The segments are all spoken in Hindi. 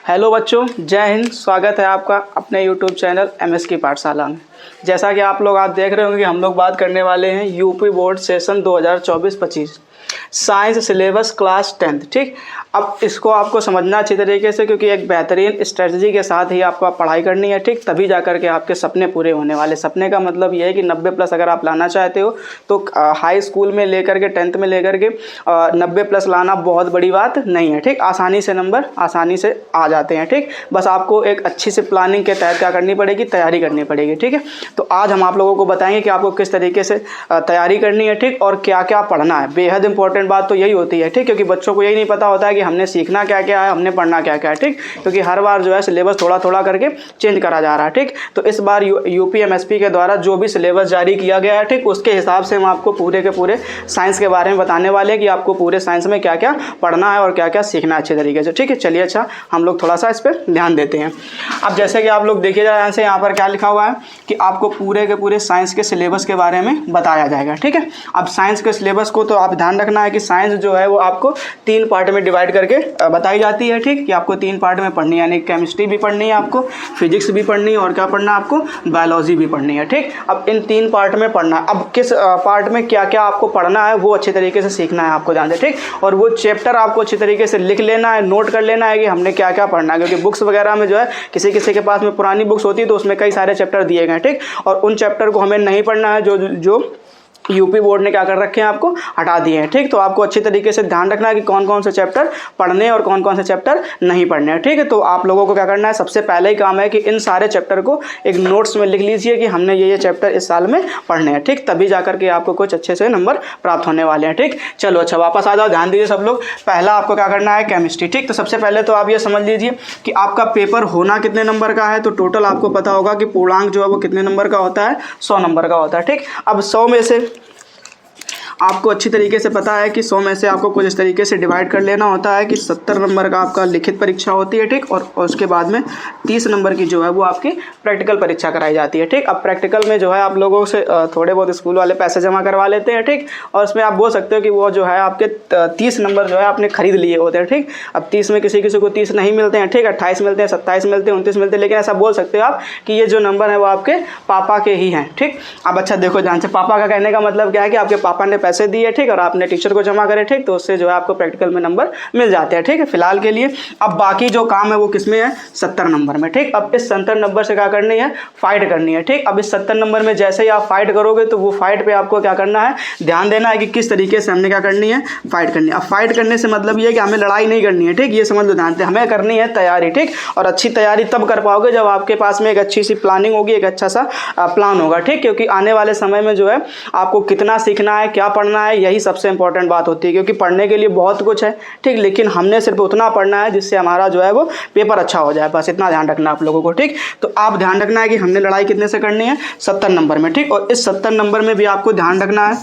हेलो बच्चों, जय हिंद। स्वागत है आपका अपने यूट्यूब चैनल एमएस की पाठशाला में। जैसा कि आप देख रहे होंगे कि हम लोग बात करने वाले हैं UP board session 2024-25 science syllabus class 10th। ठीक, अब इसको आपको समझना अच्छी तरीके से, क्योंकि एक बेहतरीन स्ट्रेटजी के साथ ही आपको पढ़ाई करनी है। ठीक, तभी जाकर के आपके सपने पूरे होने वाले। सपने का मतलब ये है कि 90+ अगर आप लाना चाहते हो तो हाई स्कूल में लेकर के 10th में लेकर के 90+ लाना बहुत बड़ी बात नहीं है। ठीक, आसानी से नंबर आसानी से आ जाते हैं। ठीक, बस आपको एक अच्छी से प्लानिंग के तहत क्या करनी पड़ेगी, तैयारी करनी पड़ेगी। ठीक है, तो आज हम आप लोगों को बताएंगे कि आपको किस तरीके से तैयारी करनी है। ठीक, और क्या क्या पढ़ना है। बेहद इंपॉर्टेंट बात तो यही होती है। ठीक, क्योंकि बच्चों को यही नहीं पता होता है कि हमने सीखना क्या क्या है, हमने पढ़ना क्या क्या है। ठीक, क्योंकि हर बार जो है सिलेबस थोड़ा थोड़ा करके चेंज करा जा रहा है। ठीक, तो इस बार यूपीएमएसपी के द्वारा जो भी सिलेबस जारी किया गया है, ठीक, उसके हिसाब से हम आपको पूरे के पूरे साइंस के बारे में बताने वाले हैं कि आपको पूरे साइंस में क्या क्या पढ़ना है और क्या क्या सीखना है अच्छे तरीके से। ठीक है, चलिए अच्छा हम लोग थोड़ा सा इस पर ध्यान देते हैं। अब जैसे कि आप लोग देखिए ध्यान से, यहाँ पर क्या लिखा हुआ है कि आपको पूरे के पूरे साइंस के सिलेबस के बारे में बताया जाएगा। ठीक है, अब साइंस के सिलेबस को तो आप ध्यान रखना है कि साइंस जो है वो आपको 3 पार्ट में डिवाइड करके बताई जाती है। ठीक, कि आपको 3 पार्ट में पढ़नी है, यानी केमिस्ट्री भी पढ़नी है, आपको फिजिक्स भी पढ़नी है और क्या पढ़ना है, आपको बायोलॉजी भी पढ़नी है। ठीक, अब इन 3 पार्ट में पढ़ना है। अब किस पार्ट में क्या क्या आपको पढ़ना है वो अच्छे तरीके से सीखना है आपको, ध्यान से। ठीक, और वो चैप्टर आपको अच्छे तरीके से लिख लेना है, नोट कर लेना है कि हमने क्या क्या पढ़ना है। क्योंकि बुक्स वगैरह में जो है किसी किसी के पास में पुरानी बुक्स होती है तो उसमें कई सारे चैप्टर दिए गए हैं। ठीक, और उन चैप्टर को हमें नहीं पढ़ना है जो यूपी बोर्ड ने क्या कर रखे हैं, आपको हटा दिए हैं। ठीक, तो आपको अच्छी तरीके से ध्यान रखना है कि कौन कौन से चैप्टर पढ़ने और कौन कौन से चैप्टर नहीं पढ़ने हैं। ठीक है, तो आप लोगों को क्या करना है, सबसे पहले ही काम है कि इन सारे चैप्टर को एक नोट्स में लिख लीजिए कि हमने ये चैप्टर इस साल में पढ़ने हैं। ठीक, तभी जाकर के आपको कुछ अच्छे से नंबर प्राप्त होने वाले हैं। ठीक, चलो अच्छा वापस आ जाओ, ध्यान दीजिए सब लोग। पहला आपको क्या करना है, केमिस्ट्री। ठीक, तो सबसे पहले तो आप ये समझ लीजिए कि आपका पेपर होना कितने नंबर का है। तो टोटल आपको पता होगा कि पूर्णांक जो है वो कितने नंबर का होता है, 100 नंबर का होता है। ठीक, अब 100 में से आपको अच्छी तरीके से पता है कि 100 में से आपको कुछ इस तरीके से डिवाइड कर लेना होता है कि 70 नंबर का आपका लिखित परीक्षा होती है। ठीक, और उसके बाद में 30 नंबर की जो है वो आपकी प्रैक्टिकल परीक्षा कराई जाती है। ठीक, अब प्रैक्टिकल में जो है आप लोगों से थोड़े बहुत स्कूल वाले पैसे जमा करवा लेते हैं। ठीक, और उसमें आप बोल सकते हो कि वो जो है आपके 30 नंबर जो है आपने खरीद लिए होते हैं। ठीक, अब 30 में किसी किसी को 30 नहीं मिलते हैं। ठीक, 28 मिलते हैं, 27 मिलते हैं, 29 मिलते हैं, लेकिन ऐसा बोल सकते हो आप कि ये जो नंबर है वो आपके पापा के ही हैं। ठीक, अब अच्छा देखो ध्यान से, पापा का कहने का मतलब क्या है कि आपके पापा ने पैसे दिए, ठीक, और आपने टीचर को जमा करे। ठीक, तो उससे जो है आपको प्रैक्टिकल में नंबर मिल जाते हैं। ठीक है, फिलहाल के लिए। अब बाकी जो काम है वो किस में है, 70 नंबर में। ठीक, अब इस 70 नंबर से क्या करनी है, फाइट करनी है। ठीक, अब इस 70 नंबर में जैसे ही आप फाइट करोगे तो वो फाइट पे आपको क्या करना है, ध्यान देना है कि किस तरीके से हमने क्या करनी है, फाइट करनी है। अब फाइट करने से मतलब ये है कि हमें लड़ाई नहीं करनी है। ठीक, ये समझ लो ध्यान से, हमें करनी है तैयारी। ठीक, और अच्छी तैयारी तब कर पाओगे जब आपके पास में एक अच्छी सी प्लानिंग होगी, एक अच्छा सा प्लान होगा। ठीक, क्योंकि आने वाले समय में जो है आपको कितना सीखना है, क्या पढ़ना है, यही सबसे इंपॉर्टेंट बात होती है। क्योंकि पढ़ने के लिए बहुत कुछ है। ठीक, लेकिन हमने सिर्फ उतना पढ़ना है जिससे हमारा जो है वो पेपर अच्छा हो जाए, बस इतना ध्यान रखना आप लोगों को। ठीक, तो आप ध्यान रखना है कि हमने लड़ाई कितने से करनी है, 70 नंबर में। ठीक, और इस 70 नंबर में भी आपको ध्यान रखना है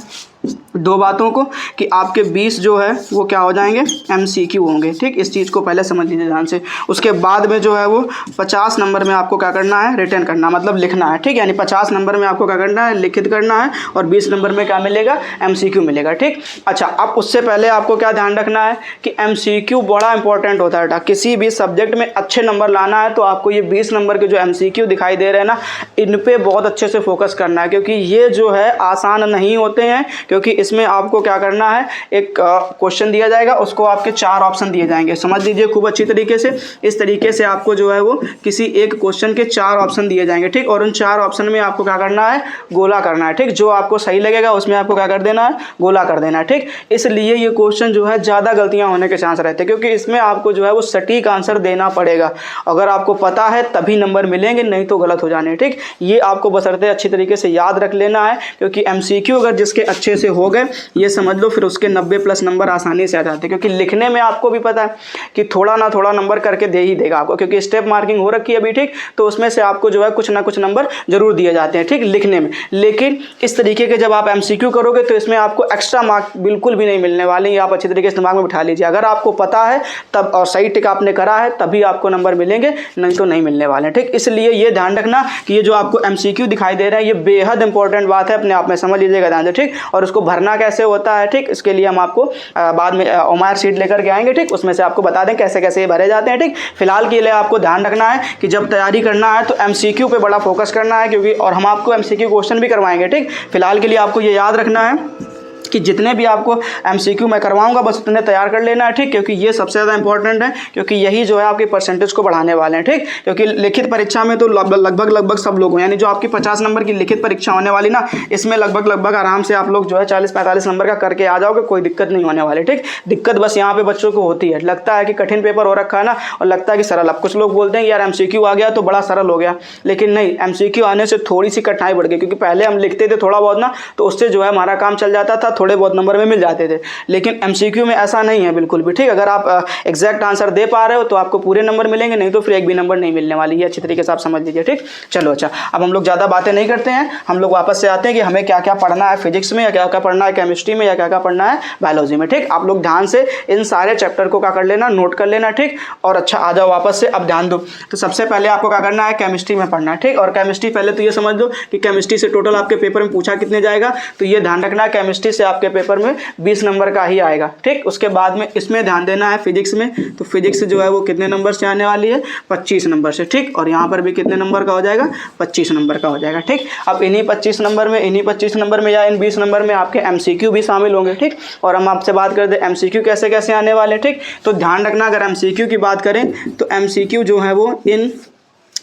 2 बातों को कि आपके 20 जो है वो क्या हो जाएंगे, MCQ होंगे। ठीक, इस चीज़ को पहले समझ लीजिए ध्यान से। उसके बाद में जो है वो 50 नंबर में आपको क्या करना है, रिटर्न करना, मतलब लिखना है। ठीक, यानी 50 नंबर में आपको क्या करना है, लिखित करना है, और 20 नंबर में क्या मिलेगा, MCQ मिलेगा। ठीक, अच्छा अब उससे पहले आपको क्या ध्यान रखना है कि MCQ बड़ा इंपॉर्टेंट होता है। किसी भी सब्जेक्ट में अच्छे नंबर लाना है तो आपको ये 20 नंबर के जो MCQ दिखाई दे रहे हैं ना, इन पर बहुत अच्छे से फोकस करना है। क्योंकि ये जो है आसान नहीं होते हैं, क्योंकि इसमें आपको क्या करना है, एक क्वेश्चन दिया जाएगा, उसको आपके 4 ऑप्शन दिए जाएंगे। समझ लीजिए खूब अच्छी तरीके से। इस तरीके से आपको जो है वो किसी एक क्वेश्चन के 4 ऑप्शन दिए जाएंगे। ठीक, और उन 4 ऑप्शन में आपको क्या करना है, गोला करना है। ठीक, जो आपको सही लगेगा उसमें आपको क्या कर देना है, गोला कर देना है। ठीक, इसलिए ये क्वेश्चन जो है ज़्यादा गलतियां होने के चांस रहते हैं, क्योंकि इसमें आपको जो है वो सटीक आंसर देना पड़ेगा। अगर आपको पता है तभी नंबर मिलेंगे, नहीं तो गलत हो जाने। ठीक, ये आपको बशर्ते अच्छी तरीके से याद रख लेना है, क्योंकि MCQ अगर जिसके अच्छे से हो गए, ये समझ लो फिर उसके 90+ नंबर आसानी से आ जाते हैं। क्योंकि लिखने में आपको भी पता है कि थोड़ा ना थोड़ा नंबर करके दे ही देगा आपको, क्योंकि स्टेप मार्किंग हो रखी है अभी। ठीक, तो उसमें से आपको जो है कुछ ना कुछ नंबर जरूर दिए जाते हैं। ठीक, लिखने में। लेकिन इस तरीके के जब आप MCQ करोगे तो इसमें आपको एक्स्ट्रा मार्क बिल्कुल भी नहीं मिलने वाले। ये आप अच्छी तरीके से दिमाग में बिठा लीजिए। अगर आपको पता है तब और सही टिक आपने करा है तभी आपको नंबर मिलेंगे, नहीं तो नहीं मिलने वाले। ठीक, इसलिए ये ध्यान रखना कि ये जो आपको MCQ दिखाई दे रहा है ये बेहद इंपॉर्टेंट बात है, अपने आप में समझ लीजिएगा ध्यान से। ठीक, और उसको उसको भरना कैसे होता है, ठीक, इसके लिए हम आपको बाद में ओमायर शीट लेकर के आएंगे, ठीक, उसमें से आपको बता दें कैसे कैसे ये भरे जाते हैं, ठीक। फिलहाल के लिए आपको ध्यान रखना है कि जब तैयारी करना है तो एमसीक्यू पे बड़ा फोकस करना है, क्योंकि और हम आपको एमसीक्यू क्वेश्चन भी करवाएंगे, ठीक। फिलहाल के लिए आपको ये याद रखना है कि जितने भी आपको एमसीक्यू मैं करवाऊंगा बस उतने तैयार कर लेना है, ठीक, क्योंकि ये सबसे ज़्यादा इंपॉर्टेंट है, क्योंकि यही जो है आपकी परसेंटेज को बढ़ाने वाले हैं, ठीक। क्योंकि लिखित परीक्षा में तो लगभग सब लोग, यानी जो आपकी 50 नंबर की लिखित परीक्षा होने वाली ना, इसमें लगभग आराम से आप लोग जो है 40-45 नंबर का करके आ जाओगे, कोई दिक्कत नहीं होने वाली, ठीक। दिक्कत बस यहाँ पे बच्चों को होती है, लगता है कि कठिन पेपर हो रखा है ना, और लगता है कि सरल। अब कुछ लोग बोलते हैं यार एमसीक्यू आ गया तो बड़ा सरल हो गया, लेकिन नहीं, एमसीक्यू आने से थोड़ी सी कठिनाई बढ़ गई, क्योंकि पहले हम लिखते थे थोड़ा बहुत ना, तो उससे जो है हमारा काम चल जाता था, थोड़े बहुत नंबर में जाते थे। लेकिन एमसीक्यू में ऐसा नहीं है बिल्कुल भी, ठीक। अगर आप एग्जैक्ट आंसर दे पा रहे हो तो आपको पूरे नंबर मिलेंगे, नहीं तो फिर एक भी नंबर नहीं मिलने वाली है, अच्छी तरीके से आप समझ लीजिए, ठीक। चलो अच्छा, अब हम लोग ज़्यादा बातें नहीं करते हैं, हम लोग वापस से आते हैं कि हमें क्या क्या पढ़ना है फिजिक्स में, या क्या क्या पढ़ना है केमिस्ट्री में, या क्या क्या पढ़ना है बायोलॉजी में, ठीक। आप लोग ध्यान से इन सारे चैप्टर को क्या कर लेना, नोट कर लेना, ठीक। और अच्छा आ जाओ वापस से, अब ध्यान दो। तो सबसे पहले आपको क्या करना है, केमिस्ट्री में पढ़ना है, ठीक। और केमिस्ट्री पहले तो ये समझ दो कि केमिस्ट्री से टोटल आपके पेपर में पूछा कितने जाएगा, तो ये ध्यान रखना है केमिस्ट्री से आपके पेपर में 20 नंबर का ही आएगा, ठीक। उसके बाद में इसमें ध्यान देना है फिजिक्स में, तो फिजिक्स जो है वो कितने नंबर से आने वाली है, 25 नंबर से, ठीक। और यहाँ पर भी कितने नंबर का हो जाएगा, 25 नंबर का हो जाएगा, ठीक। अब इन्हीं 25 नंबर में या इन 20 नंबर में आपके एमसीक्यू भी शामिल होंगे, ठीक। और हम आपसे बात करते हैं एमसीक्यू कैसे कैसे आने वाले, ठीक। तो ध्यान रखना, अगर एमसीक्यू की बात करें तो एमसीक्यू जो है वो इन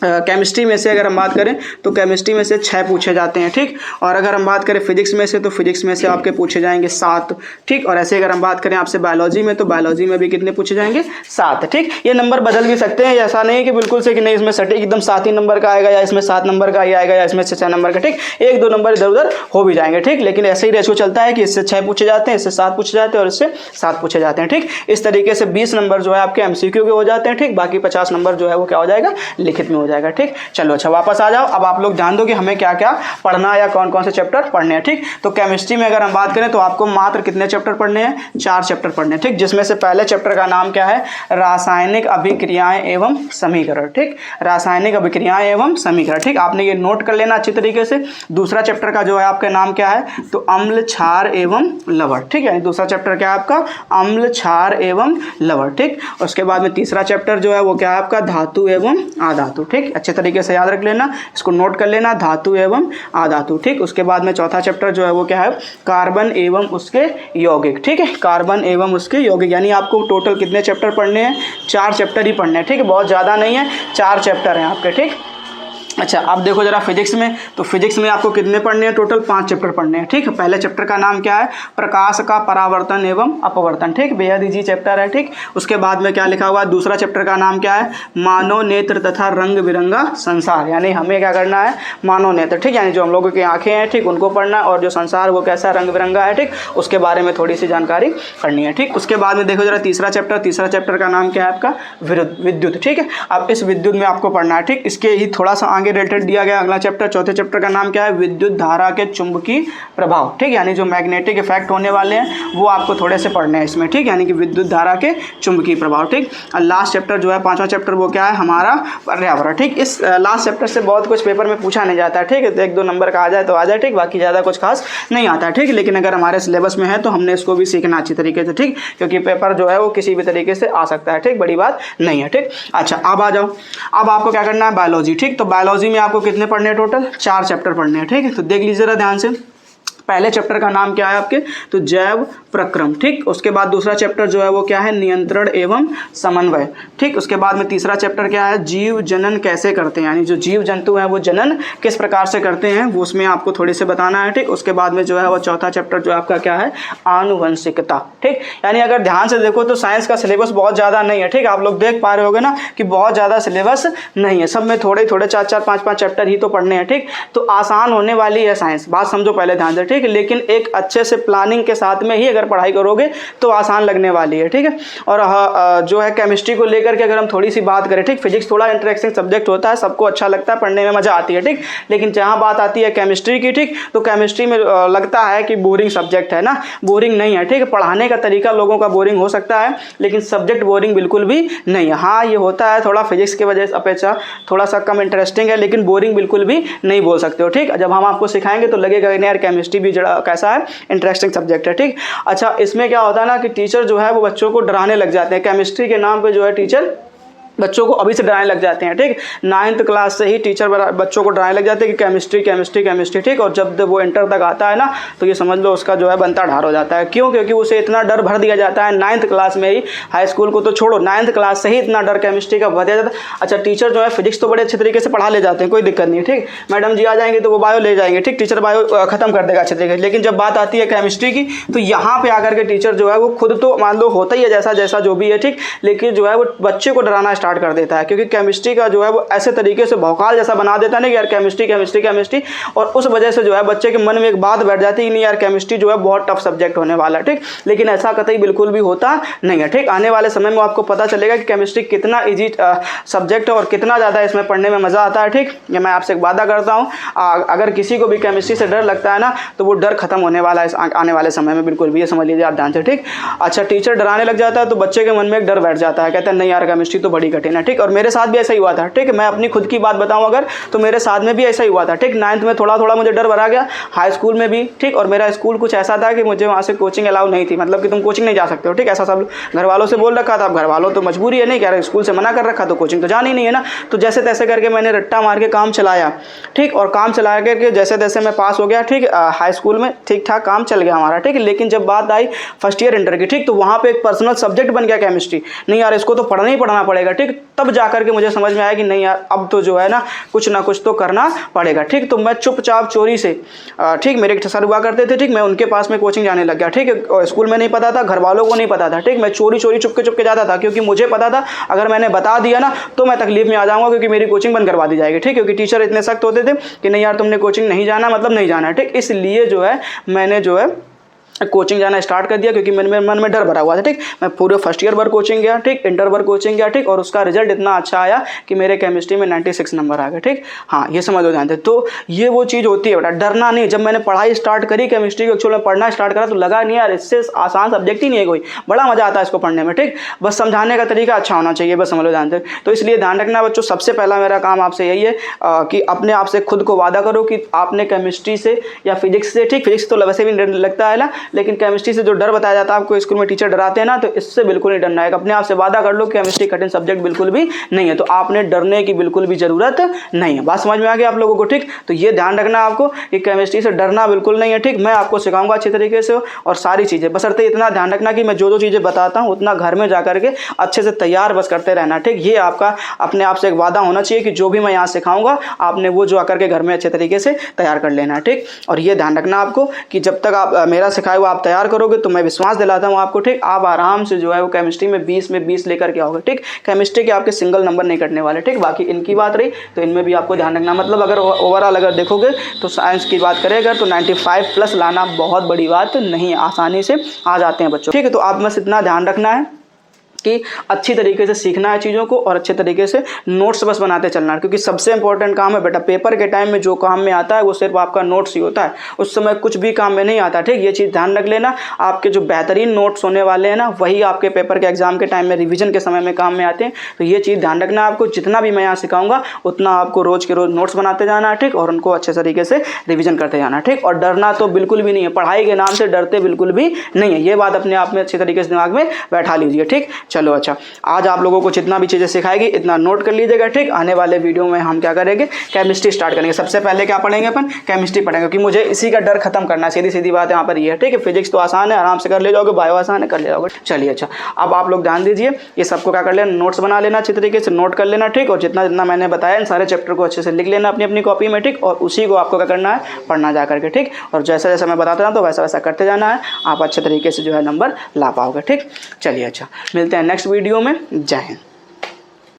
केमिस्ट्री में से अगर हम बात करें तो केमिस्ट्री में से 6 पूछे जाते हैं, ठीक। और अगर हम बात करें फिजिक्स में से तो फिजिक्स में से आपके पूछे जाएंगे 7, ठीक। और ऐसे अगर हम बात करें आपसे बायोलॉजी में तो बायोलॉजी में भी कितने पूछे जाएंगे, 7, ठीक। ये नंबर बदल भी सकते हैं, ऐसा नहीं है कि बिल्कुल से कि नहीं इसमें सटीक एकदम 7 ही नंबर का आएगा, या इसमें 7 नंबर का ही आएगा, या इसमें से 6 नंबर का, ठीक। 1-2 नंबर इधर उधर हो भी जाएंगे, ठीक। लेकिन ऐसे ही रेशो चलता है कि इससे 6 पूछे जाते हैं, इससे 7 पूछे जाते हैं, और इससे 7 पूछे जाते हैं, ठीक। इस तरीके से 20 नंबर जो है आपके एमसीक्यू के हो जाते हैं, ठीक। बाकी 50 नंबर जो है वो क्या हो जाएगा, लिखित में हो जाएगा, ठीक। चलो अच्छा, वापस आ जाओ। अब आप लोग ध्यान दो कि हमें क्या क्या पढ़ना है या कौन कौन से चैप्टर पढ़ने हैं, ठीक। तो केमिस्ट्री में अगर हम बात करें तो आपको मात्र कितने चैप्टर पढ़ने हैं, 4 चैप्टर पढ़ने हैं, ठीक। जिसमें से पहले चैप्टर का नाम क्या है, रासायनिक अभिक्रियाएं एवं समीकरण, ठीक। रासायनिक अभिक्रियाएं एवं समीकरण, ठीक। आपने ये नोट कर लेना अच्छी तरीके से। दूसरा चैप्टर का जो है आपका नाम क्या है, तो अम्ल क्षार एवं लवण, ठीक है। दूसरा चैप्टर क्या है आपका, अम्ल क्षार एवं लवण, ठीक। उसके बाद में तीसरा चैप्टर जो है वो क्या है आपका, धातु एवं अधातु, ठीक। अच्छे तरीके से याद रख लेना, इसको नोट कर लेना, धातु एवं अधातु, ठीक। उसके बाद में चौथा चैप्टर जो है वो क्या है, कार्बन एवं उसके यौगिक, ठीक है। कार्बन एवं उसके यौगिक, यानी आपको टोटल कितने चैप्टर पढ़ने हैं, 4 चैप्टर ही पढ़ने हैं, ठीक है। बहुत ज़्यादा नहीं है, 4 चैप्टर हैं आपके, ठीक। अच्छा, अब देखो जरा फिजिक्स में, तो फिजिक्स में आपको कितने पढ़ने हैं, टोटल 5 चैप्टर पढ़ने हैं, ठीक। पहले चैप्टर का नाम क्या है, प्रकाश का परावर्तन एवं अपवर्तन, ठीक। बेहद इजी चैप्टर है, ठीक। उसके बाद में क्या लिखा हुआ है, दूसरा चैप्टर का नाम क्या है, मानव नेत्र तथा रंग बिरंगा संसार, यानी हमें क्या करना है, मानव नेत्र, ठीक। यानी जो हम लोगों की आंखें हैं, ठीक, उनको पढ़ना है, और जो संसार वो कैसा रंग बिरंगा है, ठीक, उसके बारे में थोड़ी सी जानकारी करनी है, ठीक। उसके बाद में देखो जरा तीसरा चैप्टर का नाम क्या है आपका, विद्युत, ठीक है। अब इस विद्युत में आपको पढ़ना है, ठीक। इसके ही थोड़ा सा आगे रिलेटेड दिया गया अगला चैप्टर, चौथे चैप्टर का नाम क्या है, विद्युत धारा के चुंबकीय प्रभाव, ठीक। यानी जो मैग्नेटिक इफेक्ट होने वाले हैं वो आपको थोड़े से पढ़ने हैं इसमें, ठीक। यानी कि विद्युत धारा के चुंबकीय प्रभाव, ठीक। और लास्ट चैप्टर जो है 5वां चैप्टर वो क्या है, हमारा पर्यावरण, ठीक। इस लास्ट चैप्टर से बहुत कुछ पेपर में पूछा नहीं जाता है, ठीक है। 1-2 नंबर का आ जाए तो आ जाए, ठीक। बाकी ज़्यादा कुछ खास नहीं आता है, ठीक। लेकिन अगर हमारे सिलेबस में है तो हमने इसको भी सीखना अच्छी तरीके से, ठीक। क्योंकि पेपर जो है वो किसी भी तरीके से आ सकता है, ठीक। बड़ी बात नहीं है, ठीक। अच्छा, अब आ जाओ, अब आपको क्या करना है, बायोलॉजी, ठीक। तो बायोलॉजी में आपको कितने पढ़ने हैं, टोटल 4 चैप्टर पढ़ने हैं, ठीक है। तो देख लीजिए जरा ध्यान से। पहले चैप्टर का नाम क्या है आपके, तो जैव प्रक्रम, ठीक। उसके बाद दूसरा चैप्टर जो है वो क्या है, नियंत्रण एवं समन्वय, ठीक। उसके बाद में तीसरा चैप्टर क्या है, जीव जनन कैसे करते हैं, यानी जो जीव जंतु हैं वो जनन किस प्रकार से करते हैं वो उसमें आपको थोड़ी से बताना है, ठीक। उसके बाद में जो है वो चौथा चैप्टर जो आपका क्या है, आनुवंशिकता, ठीक। यानी अगर ध्यान से देखो तो साइंस का सिलेबस बहुत ज़्यादा नहीं है, ठीक। आप लोग देख पा रहे होगे ना कि बहुत ज़्यादा सिलेबस नहीं है, सब में थोड़े थोड़े 4-4, 5-5 चैप्टर ही तो पढ़ने हैं, ठीक। तो आसान होने वाली है साइंस, बात समझो पहले ध्यान से, ठीक। लेकिन एक अच्छे से प्लानिंग के साथ में ही अगर पढ़ाई करोगे तो आसान लगने वाली है, ठीक है। और जो है केमिस्ट्री को लेकर के अगर हम थोड़ी सी बात करें, ठीक। फिजिक्स थोड़ा इंटरेस्टिंग सब्जेक्ट होता है, सबको अच्छा लगता है, पढ़ने में मजा आती है, ठीक। लेकिन जहाँ बात आती है केमिस्ट्री की, ठीक, तो केमिस्ट्री में लगता है कि बोरिंग सब्जेक्ट है ना, बोरिंग नहीं है, ठीक। पढ़ाने का तरीका लोगों का बोरिंग हो सकता है, लेकिन सब्जेक्ट बोरिंग बिल्कुल भी नहीं है। हाँ, ये होता है थोड़ा फिजिक्स की वजह से अपेक्षा थोड़ा सा कम इंटरेस्टिंग है, लेकिन बोरिंग बिल्कुल भी नहीं बोल सकते हो, ठीक। जब हम आपको सिखाएंगे तो लगेगा यार केमिस्ट्री भी कैसा है, इंटरेस्टिंग सब्जेक्ट है। ठीक, अच्छा इसमें क्या होता है ना कि टीचर जो है वो बच्चों को डराने लग जाते हैं। केमिस्ट्री के नाम पे जो है टीचर बच्चों को अभी से डराने लग जाते हैं। ठीक, 9th क्लास से ही टीचर बच्चों को डराने लग जाते हैं कि केमिस्ट्री केमिस्ट्री केमिस्ट्री। ठीक, और जब वो इंटर तक आता है ना तो ये समझ लो उसका जो है बनता ढार हो जाता है। क्यों? क्योंकि उसे इतना डर भर दिया जाता है 9th क्लास में ही, हाई स्कूल को तो छोड़ो, 9th क्लास से ही इतना डर केमिस्ट्री का भर दिया जाता है। अच्छा टीचर जो है फिजिक्स तो बड़े अच्छे तरीके से पढ़ा ले जाते हैं, कोई दिक्कत नहीं। ठीक, मैडम जी आ जाएंगे तो वो बायो ले जाएंगे। ठीक, टीचर बायो खत्म कर देगा अच्छे तरीके से। लेकिन जब बात आती है केमिस्ट्री की तो यहाँ पे आकर के टीचर जो है वो खुद तो मान लो होता ही है जैसा जैसा जो भी है। ठीक, लेकिन जो है वो बच्चे को डराना स्टार्ट कर देता है, क्योंकि केमिस्ट्री का जो है वो ऐसे तरीके से भौकाल जैसा बना देता है ना कि यार केमिस्ट्री केमिस्ट्री केमिस्ट्री, और उस वजह से जो है बच्चे के मन में एक बात बैठ जाती है नहीं यार केमिस्ट्री जो है बहुत टफ सब्जेक्ट होने वाला है। ठीक, लेकिन ऐसा कतई बिल्कुल भी होता नहीं है। ठीक, आने वाले समय में आपको पता चलेगा कि केमिस्ट्री कितना इजी सब्जेक्ट है और कितना ज़्यादा इसमें पढ़ने में मज़ा आता है। ठीक, ये मैं आपसे एक वादा करता हूँ, अगर किसी को भी केमिस्ट्री से डर लगता है ना तो वो डर खत्म होने वाला है आने वाले समय में, बिल्कुल भी, ये समझ लीजिए आप ध्यान से। ठीक, अच्छा टीचर डराने लग जाता है तो बच्चे के मन में एक डर बैठ जाता है, कहते हैं नहीं यार केमिस्ट्री तो बड़ी कठिन है। ठीक, और मेरे साथ भी ऐसा ही हुआ था। ठीक, मैं अपनी खुद की बात बताऊं अगर तो मेरे साथ में भी ऐसा ही हुआ था। ठीक, 9th में थोड़ा थोड़ा मुझे डर भरा गया, हाई स्कूल में भी। ठीक, और मेरा स्कूल कुछ ऐसा था कि मुझे वहाँ से कोचिंग अलाउ नहीं थी, मतलब कि तुम कोचिंग नहीं जा सकते हो। ठीक, ऐसा सब घर वालों से बोल रखा था। अब घर वालों तो मजबूरी है, नहीं कह रहे, स्कूल से मना कर रखा तो कोचिंग तो जानी ही नहीं है ना। तो जैसे तैसे करके मैंने रट्टा मार के काम चलाया। ठीक, और काम चला करके जैसे तैसे मैं पास हो गया। ठीक, हाई स्कूल में ठीक ठाक काम चल गया हमारा। ठीक, लेकिन जब बात आई फर्स्ट ईयर इंटर की, ठीक, तो वहाँ पे एक पर्सनल सब्जेक्ट बन गया केमिस्ट्री। नहीं यार इसको तो पढ़ना ही पढ़ना पड़ेगा। ठीक, तब जाकर के मुझे समझ में आया कि नहीं यार अब तो जो है ना कुछ तो करना पड़ेगा। ठीक, तो मैं चुपचाप चोरी से, ठीक, मेरे एक सर हुआ करते थे। ठीक, मैं उनके पास में कोचिंग जाने लग गया। ठीक, स्कूल में नहीं पता था, घर वालों को नहीं पता था। ठीक, मैं चोरी चोरी चुपके जाता था, क्योंकि मुझे पता था अगर मैंने बता दिया ना तो मैं तकलीफ में आ जाऊंगा, क्योंकि मेरी कोचिंग बंद करवा दी जाएगी। ठीक, क्योंकि टीचर इतने सख्त होते थे कि नहीं यार तुमने कोचिंग नहीं जाना मतलब नहीं जाना है। ठीक, इसलिए जो है मैंने जो है कोचिंग जाना स्टार्ट कर दिया, क्योंकि मन में डर भरा हुआ था। ठीक, मैं पूरे फर्स्ट ईयर भर कोचिंग गया। ठीक, इंटर भर कोचिंग गया। ठीक, और उसका रिजल्ट इतना अच्छा आया कि मेरे केमिस्ट्री में 96 नंबर आ गए। ठीक, हाँ ये समझ हो जानते। तो ये वो चीज़ होती है बेटा, डरना नहीं। जब मैंने पढ़ाई स्टार्ट करी केमिस्ट्री को, एक्चुअल में पढ़ना स्टार्ट करा तो लगा नहीं यार इससे आसान सब्जेक्ट ही नहीं है कोई, बड़ा मजा आता है इसको पढ़ने में। ठीक, बस समझाने का तरीका अच्छा होना चाहिए, बस समझ लो जानते। तो इसलिए ध्यान रखना बच्चों, सबसे पहला मेरा काम आपसे यही है कि अपने आप से खुद को वादा करो कि आपने केमिस्ट्री से या फिजिक्स से, ठीक फिजिक्स तो वैसे भी लगता है ना, लेकिन केमिस्ट्री से जो डर बताया जाता है आपको स्कूल में टीचर डराते हैं ना, तो इससे बिल्कुल नहीं डरना है। अपने आप से वादा कर लो कि केमिस्ट्री कठिन सब्जेक्ट बिल्कुल भी नहीं है, तो आपने डरने की बिल्कुल भी जरूरत नहीं है। बात समझ में आ गई आप लोगों को? ठीक, तो ये ध्यान रखना आपको कि केमिस्ट्री से डरना बिल्कुल नहीं है। ठीक, मैं आपको सिखाऊंगा अच्छी तरीके से और सारी चीज़ें, बशर्ते इतना ध्यान रखना कि मैं जो चीज़ें बताता हूँ उतना घर में जाकर के अच्छे से तैयार बस करते रहना। ठीक, ये आपका अपने आप से एक वादा होना चाहिए कि जो भी मैं यहाँ सिखाऊंगा आपने वो जो आकर के घर में अच्छे तरीके से तैयार कर लेना। ठीक, और ये ध्यान रखना आपको कि जब तक आप मेरा सिखाया हुआ आप तैयार करोगे तो मैं विश्वास दिलाता हूँ आपको। ठीक, आप आराम से जो है वो केमिस्ट्री में 20 में 20 लेकर के आओगे। ठीक, केमिस्ट्री के आपके सिंगल नंबर नहीं कटने वाले। ठीक, बाकी इनकी बात रही तो इनमें भी आपको ध्यान रखना, मतलब अगर ओवरऑल अगर देखोगे तो साइंस की बात करेगा तो 95 प्लस लाना बहुत बड़ी बात नहीं है, आसानी से आ जाते हैं बच्चों। ठीक है, तो आप बस इतना ध्यान रखना है कि अच्छी तरीके से सीखना है चीज़ों को और अच्छे तरीके से नोट्स बस बनाते चलना है, क्योंकि सबसे इंपॉर्टेंट काम है बेटा पेपर के टाइम में जो काम में आता है वो सिर्फ आपका नोट्स ही होता है, उस समय कुछ भी काम में नहीं आता। ठीक, ये चीज़ ध्यान रख लेना। आपके जो बेहतरीन नोट्स होने वाले हैं ना वही आपके पेपर के एग्जाम के टाइम में रिविजन के समय में काम में आते हैं। तो ये चीज़ ध्यान रखना आपको, जितना भी मैं यहाँ सिखाऊंगा उतना आपको रोज़ के रोज़ नोट्स बनाते जाना है। ठीक, और उनको अच्छे तरीके से रिविजन करते जाना। ठीक, और डरना तो बिल्कुल भी नहीं है, पढ़ाई के नाम से डरते बिल्कुल भी नहीं है, ये बात अपने आप में अच्छी तरीके से दिमाग में बैठा लीजिए। ठीक, चलो अच्छा, आज आप लोगों को जितना भी चीज़ें सिखाएगी इतना नोट कर लीजिएगा। ठीक, आने वाले वीडियो में हम क्या करेंगे, केमिस्ट्री स्टार्ट करेंगे। सबसे पहले क्या पढ़ेंगे अपन, केमिस्ट्री पढ़ेंगे, क्योंकि मुझे इसी का डर खत्म करना है। सीधी बात यहाँ पर ये है। ठीक है, फिजिक्स तो आसान है, आराम से कर ले जाओगे, बायो आसान है, कर ले जाओगे। चलिए अच्छा, अब आप लोग ध्यान दीजिए, ये सबको क्या कर लेना, नोट्स बना लेना, अच्छी तरीके से नोट कर लेना। ठीक, और जितना जितना मैंने बताया इन सारे चैप्टर को अच्छे से लिख लेना अपनी अपनी कॉपी में। ठीक, और उसी को आपको क्या करना है, पढ़ना जा करके। ठीक, और जैसा जैसा मैं बताता हूँ तो वैसा वैसा करते जाना है, आप अच्छे तरीके से जो है नंबर ला पाओगे। ठीक, चलिए अच्छा, मिलते हैं नेक्स्ट वीडियो में। जय हिंद।